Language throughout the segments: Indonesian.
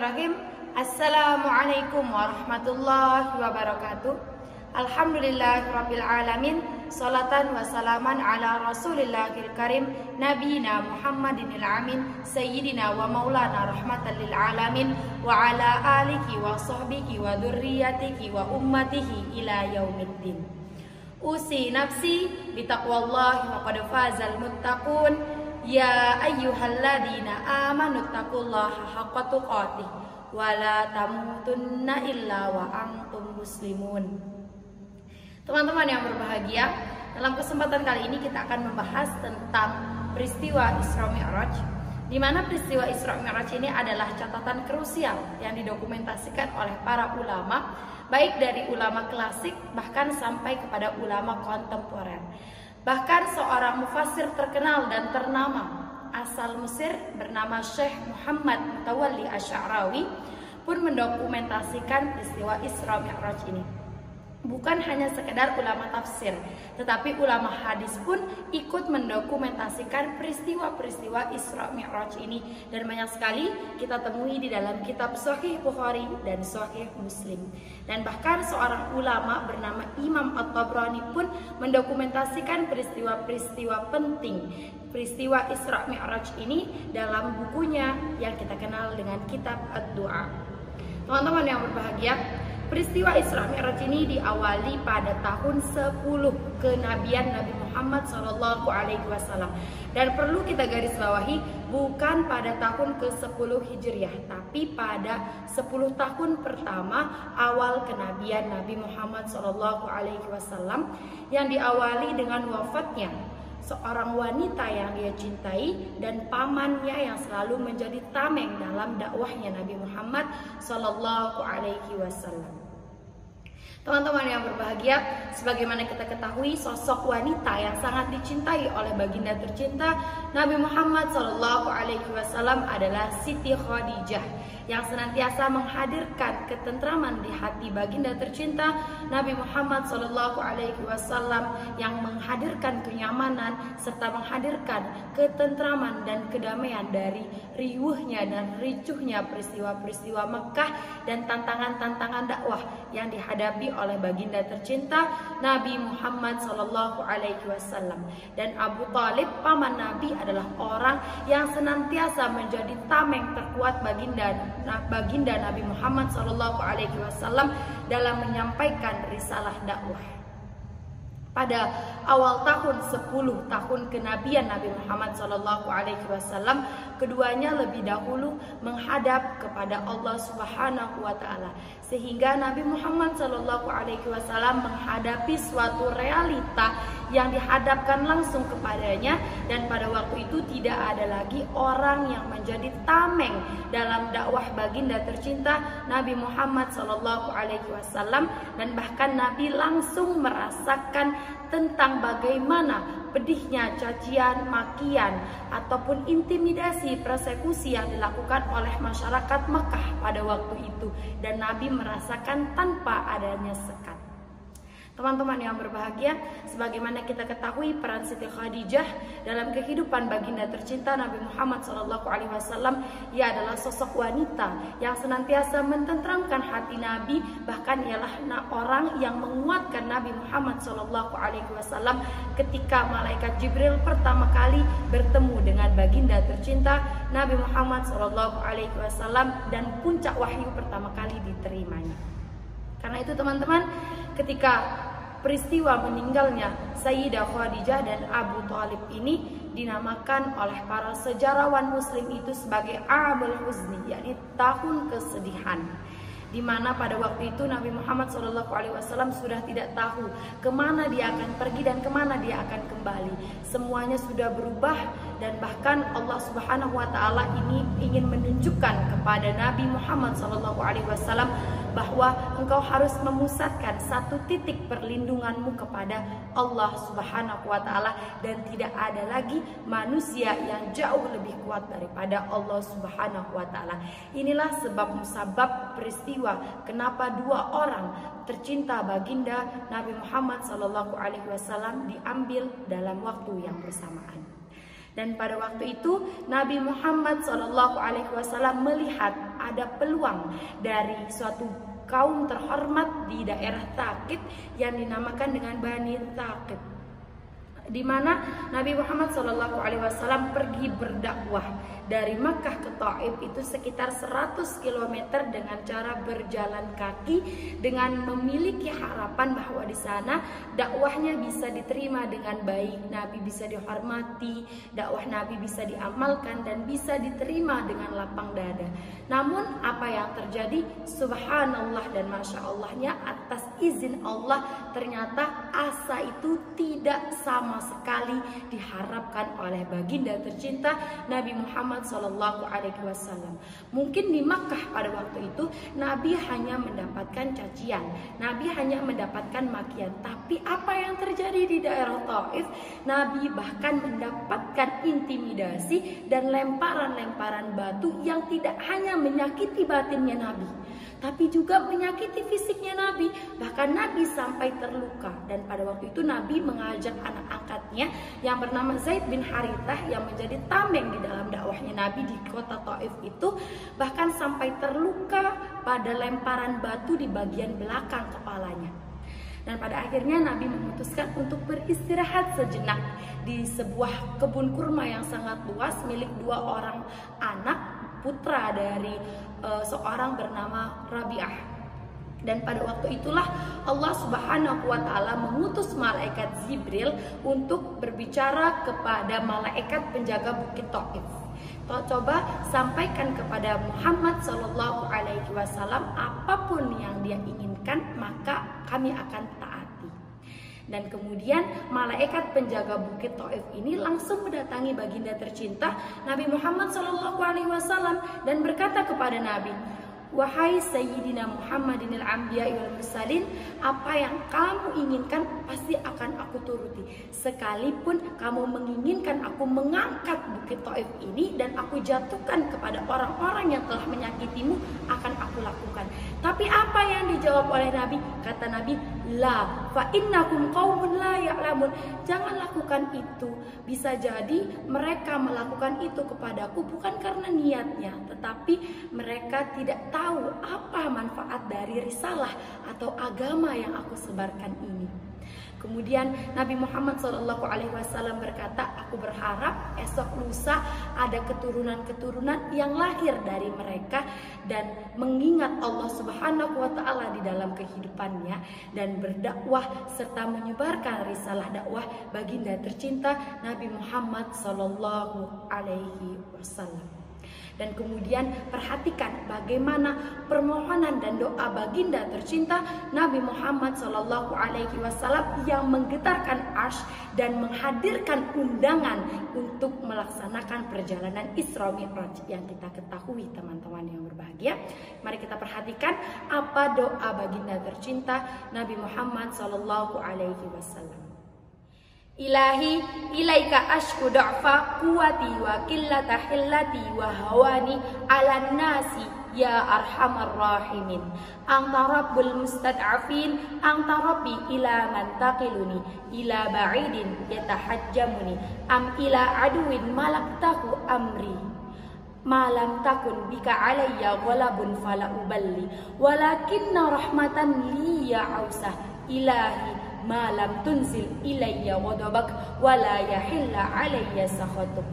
Bismillahirrahmanirrahim. Assalamualaikum warahmatullahi wabarakatuh. Alhamdulillahirabbil alamin. Salatan wa salaman ala Rasulillahil karim Nabiyina Muhammadinil amin Sayyidina wa maulana rahmatan lil alamin wa ala alihi wa sahbihi wa dzurriyyatihi wa ummatihi ila yaumiddin. Usi nafsi bitaqwallahi faqad fazal muttaqun. Ya ayyuhalladzina amanu taqullaha haqqa tuqatih wa la tamutunna illa wa antum muslimun. Teman-teman yang berbahagia, dalam kesempatan kali ini kita akan membahas tentang peristiwa Isra Mi'raj, di mana peristiwa Isra Mi'raj ini adalah catatan krusial yang didokumentasikan oleh para ulama, baik dari ulama klasik bahkan sampai kepada ulama kontemporer. Bahkan seorang mufassir terkenal dan ternama asal Mesir bernama Syekh Muhammad Mutawalli Asy'arawi pun mendokumentasikan peristiwa Isra Mi'raj ini. Bukan hanya sekedar ulama tafsir, tetapi ulama hadis pun ikut mendokumentasikan peristiwa-peristiwa Isra Mi'raj ini, dan banyak sekali kita temui di dalam kitab Sahih Bukhari dan Sahih Muslim. Dan bahkan seorang ulama bernama Imam At-Tabrani pun mendokumentasikan peristiwa-peristiwa penting peristiwa Isra Mi'raj ini dalam bukunya yang kita kenal dengan kitab Ad-Du'a. Teman-teman yang berbahagia, peristiwa Isra Mi'raj ini diawali pada tahun 10 kenabian Nabi Muhammad SAW. Dan perlu kita garis bawahi, bukan pada tahun ke-10 Hijriah, tapi pada 10 tahun pertama awal kenabian Nabi Muhammad SAW, yang diawali dengan wafatnya seorang wanita yang dia cintai dan pamannya yang selalu menjadi tameng dalam dakwahnya Nabi Muhammad SAW. Teman-teman yang berbahagia, sebagaimana kita ketahui, sosok wanita yang sangat dicintai oleh baginda tercinta Nabi Muhammad SAW adalah Siti Khadijah, yang senantiasa menghadirkan ketentraman di hati baginda tercinta Nabi Muhammad SAW, yang menghadirkan kenyamanan serta menghadirkan ketentraman dan kedamaian dari riuhnya dan ricuhnya peristiwa-peristiwa Mekah dan tantangan-tantangan dakwah yang dihadapi oleh baginda tercinta Nabi Muhammad SAW. Dan Abu Thalib, paman Nabi, adalah orang yang senantiasa menjadi tameng terkuat baginda Nabi Muhammad SAW dalam menyampaikan risalah dakwah. Pada awal tahun 10 tahun kenabian Nabi Muhammad SAW, keduanya lebih dahulu menghadap kepada Allah Subhanahu wa Ta'ala, sehingga Nabi Muhammad SAW menghadapi suatu realita yang dihadapkan langsung kepadanya, dan pada waktu itu tidak ada lagi orang yang menjadi tameng dalam dakwah baginda tercinta Nabi Muhammad SAW, dan bahkan Nabi langsung merasakan tentang bagaimana pedihnya cacian, makian, ataupun intimidasi, persekusi yang dilakukan oleh masyarakat Mekah pada waktu itu, dan Nabi merasakan tanpa adanya sekat. Teman-teman yang berbahagia, sebagaimana kita ketahui, peran Siti Khadijah dalam kehidupan baginda tercinta Nabi Muhammad SAW, ia adalah sosok wanita yang senantiasa mententramkan hati Nabi, bahkan ialah orang yang menguatkan Nabi Muhammad SAW ketika malaikat Jibril pertama kali bertemu dengan baginda tercinta Nabi Muhammad SAW, dan puncak wahyu pertama kali diterimanya. Karena itu teman-teman, ketika peristiwa meninggalnya Sayyidah Khadijah dan Abu Thalib ini dinamakan oleh para sejarawan muslim itu sebagai Amul Huzni, yakni tahun kesedihan, di mana pada waktu itu Nabi Muhammad SAW sudah tidak tahu kemana dia akan pergi dan kemana dia akan kembali. Semuanya sudah berubah, dan bahkan Allah Subhanahu wa Ta'ala ini ingin menunjukkan kepada Nabi Muhammad SAW bahwa engkau harus memusatkan satu titik perlindunganmu kepada Allah Subhanahu wa Ta'ala, dan tidak ada lagi manusia yang jauh lebih kuat daripada Allah Subhanahu wa Ta'ala. Inilah sebab musabab peristiwa kenapa dua orang tercinta baginda Nabi Muhammad SAW diambil dalam waktu yang bersamaan. Dan pada waktu itu Nabi Muhammad SAW melihat ada peluang dari suatu kaum terhormat di daerah Thaqif yang dinamakan dengan Bani Thaqif, di mana Nabi Muhammad SAW pergi berdakwah dari Makkah ke Taif itu sekitar 100 km dengan cara berjalan kaki, dengan memiliki harapan bahwa di sana dakwahnya bisa diterima dengan baik, Nabi bisa dihormati, dakwah Nabi bisa diamalkan dan bisa diterima dengan lapang dada. Namun apa yang terjadi, subhanallah dan masya Allahnya, atas izin Allah ternyata asa itu tidak sama sekali diharapkan oleh baginda tercinta Nabi Muhammad SAW. Mungkin di Makkah pada waktu itu Nabi hanya mendapatkan cacian, Nabi hanya mendapatkan makian. Tapi apa yang terjadi di daerah Taif, Nabi bahkan mendapatkan intimidasi dan lemparan-lemparan batu yang tidak hanya menyakiti batinnya Nabi, tapi juga menyakiti fisiknya Nabi. Bahkan Nabi sampai terluka. Dan pada waktu itu Nabi mengajak anak angkatnya yang bernama Zaid bin Harithah yang menjadi tameng di dalam dakwahnya Nabi di kota Taif itu, bahkan sampai terluka pada lemparan batu di bagian belakang kepalanya. Dan pada akhirnya Nabi memutuskan untuk beristirahat sejenak di sebuah kebun kurma yang sangat luas milik 2 orang anak putra dari seorang bernama Rabi'ah. Dan pada waktu itulah Allah Subhanahu wa Ta'ala mengutus malaikat Jibril untuk berbicara kepada malaikat penjaga Bukit Taif. Coba sampaikan kepada Muhammad SAW apapun yang dia inginkan, maka kami akan taati. Dan kemudian malaikat penjaga Bukit Taif ini langsung mendatangi baginda tercinta Nabi Muhammad SAW dan berkata kepada Nabi, "Wahai Sayyidina Muhammadin al-Anbiya wal Mursalin, apa yang kamu inginkan pasti akan aku turuti. Sekalipun kamu menginginkan aku mengangkat Bukit Taif ini dan aku jatuhkan kepada orang-orang yang telah menyakitimu, akan aku lakukan." Tapi apa yang dijawab oleh Nabi? Kata Nabi, "La fa innakum qaumun la ya'lamun." Jangan lakukan itu. Bisa jadi mereka melakukan itu kepadaku bukan karena niatnya, tetapi mereka tidak tahu apa manfaat dari risalah atau agama yang aku sebarkan ini. Kemudian Nabi Muhammad SAW berkata, "Aku berharap esok lusa ada keturunan-keturunan yang lahir dari mereka dan mengingat Allah Subhanahu wa Ta'ala di dalam kehidupannya dan berdakwah serta menyebarkan risalah dakwah baginda tercinta Nabi Muhammad SAW." Dan kemudian perhatikan bagaimana permohonan dan doa baginda tercinta Nabi Muhammad SAW yang menggetarkan arsy dan menghadirkan undangan untuk melaksanakan perjalanan Isra Mi'raj yang kita ketahui, teman-teman yang berbahagia. Mari kita perhatikan apa doa baginda tercinta Nabi Muhammad SAW. "Ilahi ilaika ashku da'fa quwati wa qillata hillati wa hawani ala nasi ya arhamar rahimin. Anta rabbul mustad'afin, anta rabbi ila man taqiluni, ila ba'idin yatahajjamuni, am ila aduwin malaktahu amri. Malam takun bika alayya ghalabun fala uballi, walakinna rahmatan li ya ausah, ilahi malam tunzil ilayya wadabak wala yahilla alayya sakhatuk.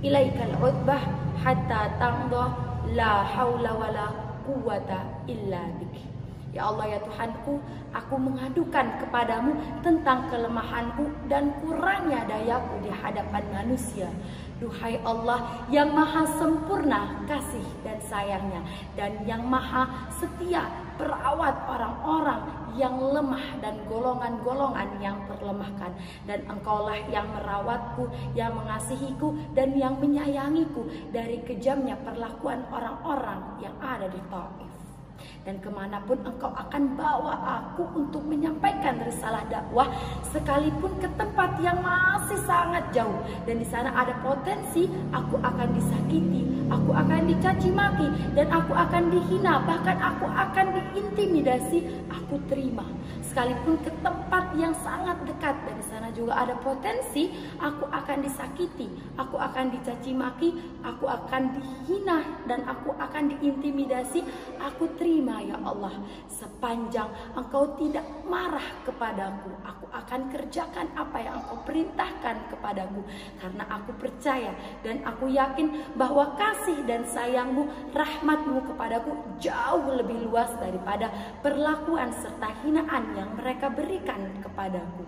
Ilaikal udbah hatta tangdah la hawla wala quwata illa bik." Ya Allah, ya Tuhanku, aku mengadukan kepadamu tentang kelemahanku dan kurangnya dayaku di hadapan manusia. Duhai Allah yang maha sempurna kasih dan sayangnya, dan yang maha setia perawat orang-orang yang lemah dan golongan-golongan yang terlemahkan. Dan Engkaulah yang merawatku, yang mengasihiku, dan yang menyayangiku dari kejamnya perlakuan orang-orang yang ada di Taif. Dan kemanapun Engkau akan bawa aku untuk menyampaikan risalah dakwah, sekalipun ke tempat yang masih sangat jauh, dan di sana ada potensi aku akan disakiti, aku akan dicaci maki, dan aku akan dihina, bahkan aku akan diintimidasi, aku terima. sekalipun ke tempat yang sangat dekat, dan di sana juga ada potensi aku akan disakiti, aku akan dicaci maki, aku akan dihina, dan aku akan diintimidasi. Aku terima ya Allah, sepanjang Engkau tidak marah kepadaku, aku akan kerjakan apa yang Engkau perintahkan kepadaku, karena aku percaya dan aku yakin bahwa kasih dan sayangmu, rahmatmu kepadaku jauh lebih luas daripada perlakuan serta hinaan yang mereka berikan kepadaku.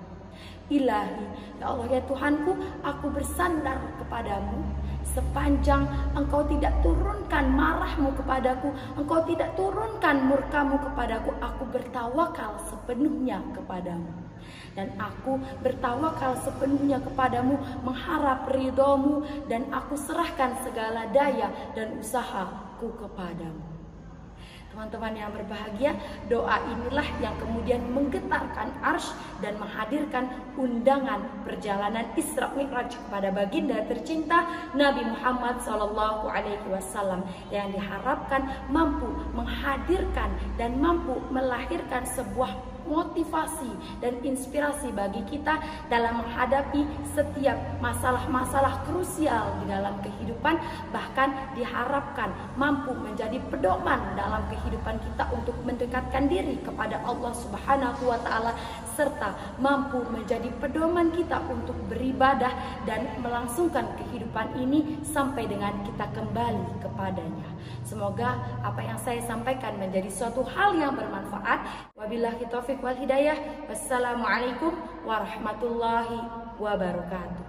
Ilahi, ya Allah ya Tuhanku, aku bersandar kepadamu. Sepanjang Engkau tidak turunkan marahmu kepadaku, Engkau tidak turunkan murkamu kepadaku, aku bertawakal sepenuhnya kepadamu. Dan aku bertawakal sepenuhnya kepadamu, mengharap ridhomu, dan aku serahkan segala daya dan usahaku kepadamu. Teman-teman yang berbahagia, doa inilah yang kemudian menggetarkan arsy dan menghadirkan undangan perjalanan Isra Mi'raj kepada baginda tercinta Nabi Muhammad SAW, yang diharapkan mampu menghadirkan dan mampu melahirkan sebuah motivasi dan inspirasi bagi kita dalam menghadapi setiap masalah-masalah krusial di dalam kehidupan, bahkan diharapkan mampu menjadi pedoman dalam kehidupan kita untuk mendekatkan diri kepada Allah Subhanahu wa Ta'ala, serta mampu menjadi pedoman kita untuk beribadah dan melangsungkan kehidupan ini sampai dengan kita kembali kepadanya. Semoga apa yang saya sampaikan menjadi suatu hal yang bermanfaat. Wabillahi taufiq wal hidayah. Wassalamualaikum warahmatullahi wabarakatuh.